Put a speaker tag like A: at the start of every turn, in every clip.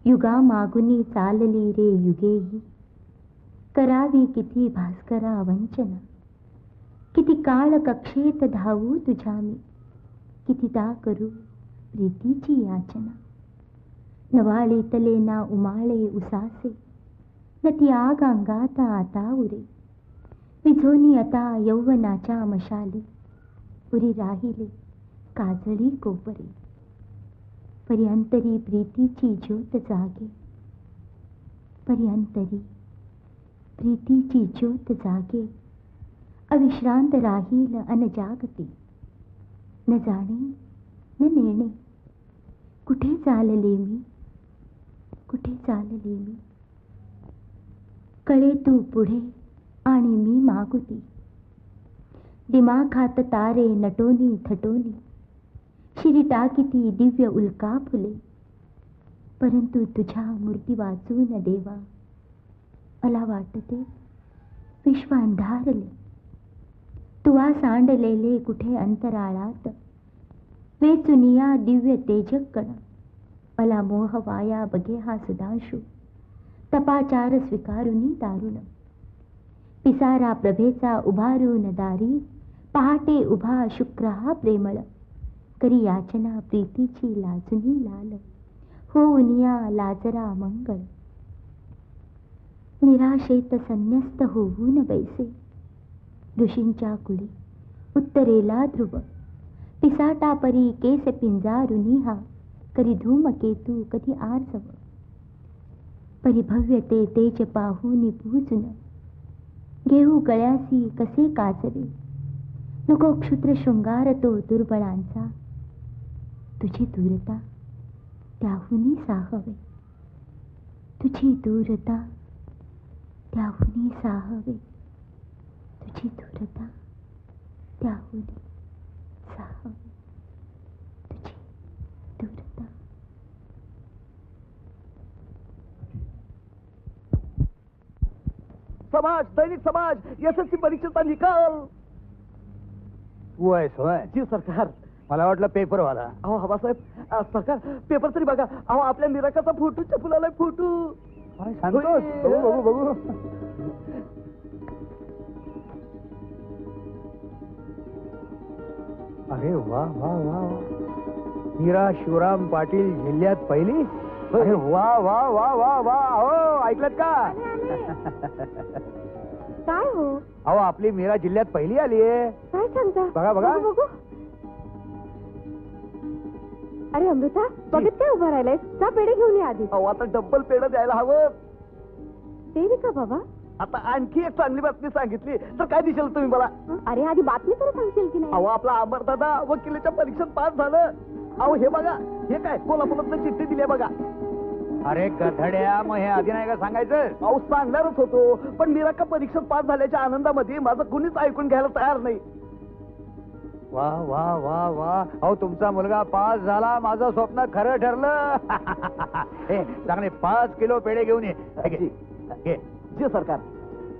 A: युगा मागुनी चालली रे युगेही, करावी किती भास्करा वंचना. किती काळ कक्षेत धावू तुझ्या मी, कितीदा करू प्रीतीची याचना. नवाळे तले ना उमाळे उसासे, न ती आग अंगात आता उरे. विझोनी आता यौवनाच्या मशाली, उरी राहिले काजळी कोपरे. पर्यंतरी प्रीतीची ज्योत जागे, पर्यंतरी प्रीतीची ज्योत जागे. अविश्रांत राहील अनजागते, न जाणे न नेणे. कुठे चालले मी, कुठे चालले मी. कळे तू पुढे आणि मी मागुती. दिमाखात तारे नटोनी थटोनी, शिरीटा किती दिव्य उल्का फुले. परंतु तुझ्या मूर्ती वाचून देवा, मला वाटते विश्व अंधारले. तुवा सांडलेले कुठे अंतराळात, वेचुनिया दिव्य तेजकण. मला मोह वाया बघे हा सुधांशू, तपाचार स्वीकारुनी दारुण. पिसारा प्रभेचा उभारून दारी, पहाटे उभा शुक्र हा प्रेमळ. करी याचना प्रीतीची लाजुनी लाल, होऊनिया लाजरा मंगळ. निराशेत संन्यस्त होऊन बैसे, ऋषींच्या कुळी उत्तरेला ध्रुव. पिसाटा परी केस पिंजारुनी हा, करी धूमकेतू कधी आर्जव. परिभव्यते तेज पाहूनी पूजून, घेऊ गळ्यासी कसे काजवे. नको क्षुद्र शृंगार तो दुर्बळांचा, तुझी दूरता त्याहुनी साहवे. तुझी दूरता त्याहुनी साहवे. तुझी दूरता त्याहुनी साहवे. तुझी दूरता.
B: समाज, दैनिक समाज, यशस्वी परीक्षेचा निकाल.
C: तू आहेस होय?
B: जी सरकार.
C: मला वाटलं पेपरवाला.
B: अहो हवासाहेब, सरकार पेपर तरी बघा. अहो आपल्या निराकाचा फोटो छापून फोटो.
C: काय सांगतोस? बघू बघू बघू. अरे वा वा वा वा. मीरा शिवराम पाटील जिल्ह्यात पहिली. अरे वा वा वा वा वा. हो ऐकलत का?
A: काय हो?
C: अहो आपली मीरा जिल्ह्यात पहिली आली आहे.
A: काय सांगता?
C: बघा बघा.
A: बघू. अरे अमृता, बघत काय उभा राहिलाय? जा पेढे घेऊन ये आधी.
B: अहो आता डब्बल पेढं द्यायला हवं.
A: ते का बाबा?
B: आता आणखी एक चांगली बातमी सांगितली तर काय दिसेल तुम्ही मला?
A: अरे आधी बातमी तर सांगशील की नाही?
B: अहो आपला अमरदादा वकिलीच्या परीक्षेत पास झालं. अहो हे बघा, हे काय कोल्हापुरात चिठ्ठी दिली बघा.
C: अरे गधड्या, मग हे आधी नाही का सांगायचं?
B: अहो सांगणारच होतो, पण निराका परीक्षेत पास झाल्याच्या आनंदामध्ये माझं कुणीच ऐकून घ्यायला तयार नाही.
C: वा वा वा वा. अहो तुमचा मुलगा पास झाला, माझं स्वप्न खरं ठरलं. हे चांगले 5 किलो पेढे घेऊन ये. घे.
B: जी सरकार.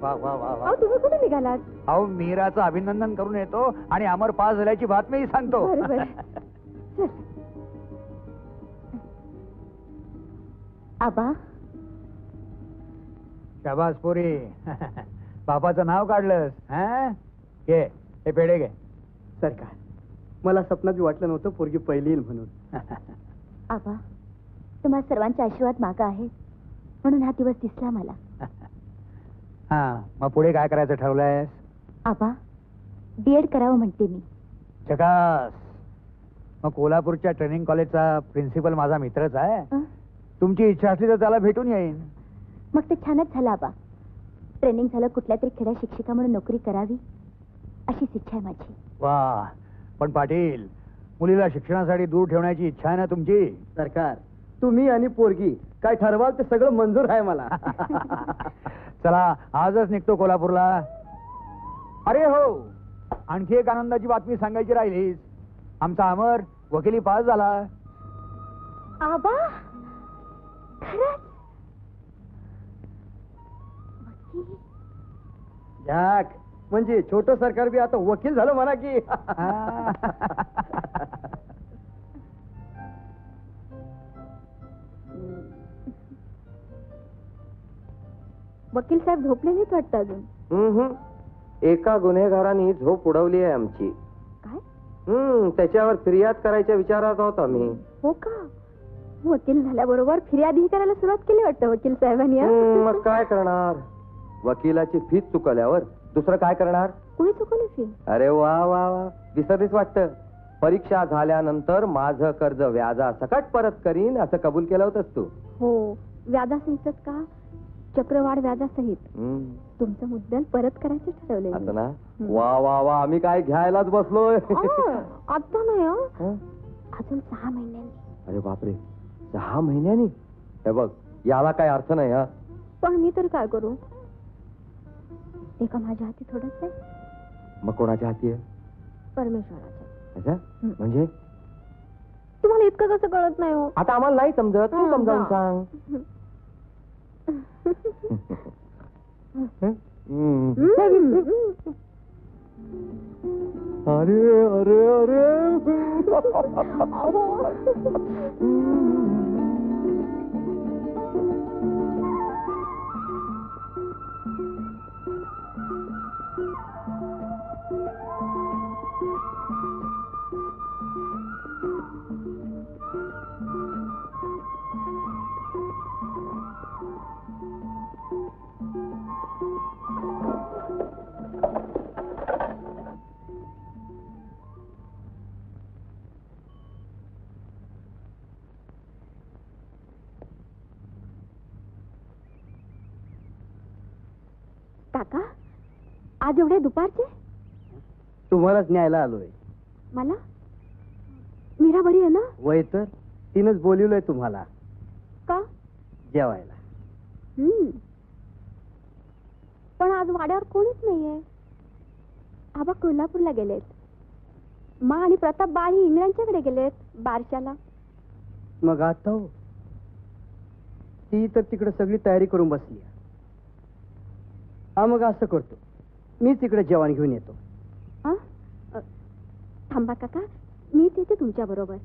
C: वा वा वा वा.
A: तुम्ही कुठे निघालात?
C: अहो मीराचं अभिनंदन करून येतो आणि अमर पास झाल्याची बातमी सांगतो.
A: आबा.
C: शाबास पोरी. बापाचं नाव काढलंस. घे हे पेढे घे.
B: सरकार, मला स्वप्नात वाटलं नव्हतं पोरगी पहिली येईल म्हणून.
A: आबा, तुम्हा सर्वांचे आशीर्वाद मागा आहे म्हणून हा दिवस दिसला मला.
C: हा, मग पुढे काय करायचं ठरवलंयस?
A: आबा, बीएड करावं म्हणते मी.
C: चकास. मग कोल्हापूरच्या ट्रेनिंग कॉलेजचा प्रिन्सिपल माझा मित्रच आहे. तुमची इच्छा असली तर त्याला भेटून येईन.
A: मग ते छानच झालं आबा. ट्रेनिंग झालं कुठल्या तरी खेड्या शिक्षिका म्हणून नोकरी करावी अशीच इच्छा आहे माझी.
C: वा, पण पाटील, मुलीला शिक्षणासाठी दूर ठेवण्याची इच्छा आहे ना तुमची?
B: सरकार, तुम्ही आणि पोरगी काय ठरवाल ते सगळं मंजूर आहे मला.
C: चला आजच निघतो कोल्हापूरला. अरे हो, आणखी एक आनंदाची बातमी सांगायची राहिलीच. आमचा अमर वकिली पास झाला.
A: आबा, खरंच?
B: याक म्हणजे छोट सरकार बी आता वकील झालं म्हणा की.
A: वकील साहेब झोपले नाहीत वाटतं अजून.
D: एका गुन्हेगाराने झोप उडवली आहे आमची.
A: काय?
D: त्याच्यावर फिर्याद करायच्या विचारात आहोत आम्ही.
A: हो का? वकील झाल्याबरोबर फिर्यादही करायला सुरुवात केली वाटतं वकील साहेबांनी.
D: मग काय करणार, वकिलाची फीस चुकवल्यावर दुसरं काय करणार.
A: कुणी चुकवली फी?
D: अरे वा वा वा, विसरलीस वाटतं. परीक्षा झाल्यानंतर माझं कर्ज व्याजासकट परत करीन असं कबूल केलं होतंस तू.
A: हो, व्याजासहितच का? चक्रवाढ व्याजासहित. तुमचं मुद्दल परत करायचं ठरवलंय.
D: असं ना? वा वा वा, आम्ही काय घ्यायलाच बसलोय.
A: आता नाही अजून 6 महिन्यांनी.
D: अरे बापरे, 6 महिन्यांनी? हे बघ, याला काय अर्थ नाही. हा,
A: पण मी तर काय करू? एका माझ्या हाती थोडंच आहे.
D: मग कोणाच्या हाती आहे?
A: परमेश्वराच्या.
D: अच्छा, म्हणजे
A: तुम्हाला इतकं कसं कळत नाही हो?
D: आता आम्हाला नाही समजत, तू समजावून सांग. अरे अरे अरे,
A: काका, आज एवढे दुपारचे?
B: तुम्हालाच न्यायला आलोय.
A: मला? मीरा बरी आहे ना?
B: वय तर तिनंच बोलिवलंय तुम्हाला
A: का?
B: जेवायला.
A: पण आज वाड्यावर कोणीच नाहीये. आबा कोल्हापूरला गेलेत. मा आणि प्रताप बाई इंग्लंडच्याकडे गेलेत बारशाला.
B: मग आता हो, ती तर तिकडे सगळी तयारी करून बसली. हा, मग असं करतो, मीच इकडे जेवण घेऊन येतो.
A: थांबा काका, मीच येते तुमच्या बरोबर.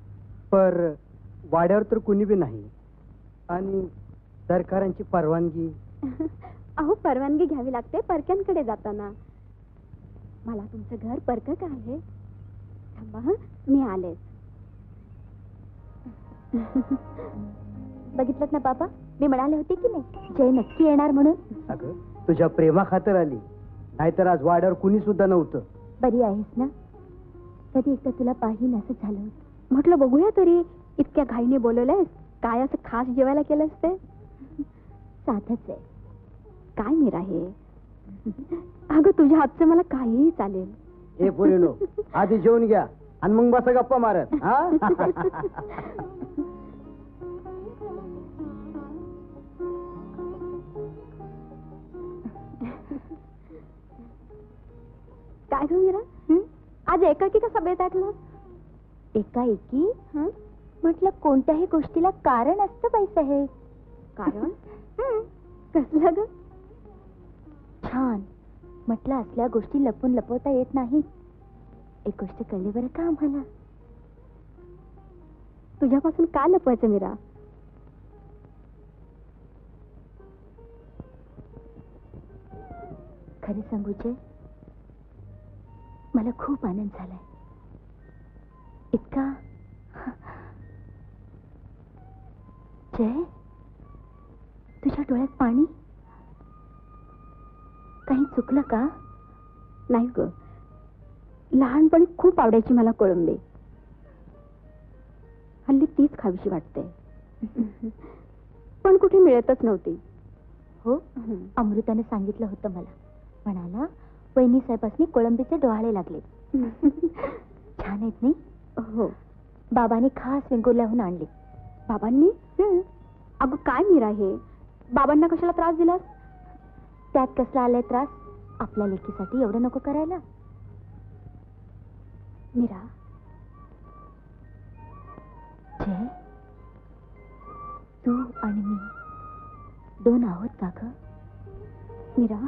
B: पर वाड्यावर तर कुणी बी नाही आणि सरकारांची परवानगी.
A: अहो, परवानगी घ्यावी लागते परक्यांकडे जाताना. मला तुमचं घर परक काय आहे? थांबा, मी आलेच. बघितलं ना बाबा, मी म्हणाले होते की नाही जय नक्की येणार म्हणून.
B: अगं, तुझ्या प्रेमा खातर आली, नाहीतर आज वाड्यावर कुणी सुद्धा नव्हतं.
A: बरी आहेस ना? कधी एकदा तुला पाहीन असं झालं होतं. म्हटलं बघूया तरी, इतक्या घाईने बोलवलंयस. काय असं खास जेवायला केलंस ते? साधच आहे. काय मीरा हे? अगं, तुझ्या हातचं मला काहीही चालेल.
B: हे पोरीनो, आधी जेवून घ्या आणि मग बसा गप्पा मारत. हा,
A: काय ग मीरा, आज एकाकी कसा बेत ऐकलं? एकाएकी? म्हटलं कोणत्याही गोष्टीला कारण असतं बाई साहेब. कारण? कसलं ग? छान. म्हटलं असल्या गोष्टी लपून लपवता येत नाही. एक गोष्ट कळली बरं का आम्हाला. तुझ्यापासून का लपवायचं मीरा? खरे सांगू जय, मला खूप आनंद झालाय. इतका. जय, तुझ्या डोळ्यात पाणी? काही चुकलं का? नाही ग, लहानपणी खूप आवडायची मला कोळंबी. हल्ली तीच खावीशी वाटते. पण कुठे मिळतच नव्हती. हो, अमृताने सांगितलं होतं मला. म्हणाला वहिनी साहेबांनी कोळंबीचे डोहाळे लागले. छान आहेत नाही? हो, बाबांनी खास वेंगुर्ल्याहून आणले. बाबांनी? अगं काय मीरा हे, बाबांना कशाला त्रास दिलास? त्यात कसला आलाय त्रास? आपल्या लेकीसाठी एवढं नको करायला. मीरा, जय, तू आणि मी दोन आहोत का ग? मीरा,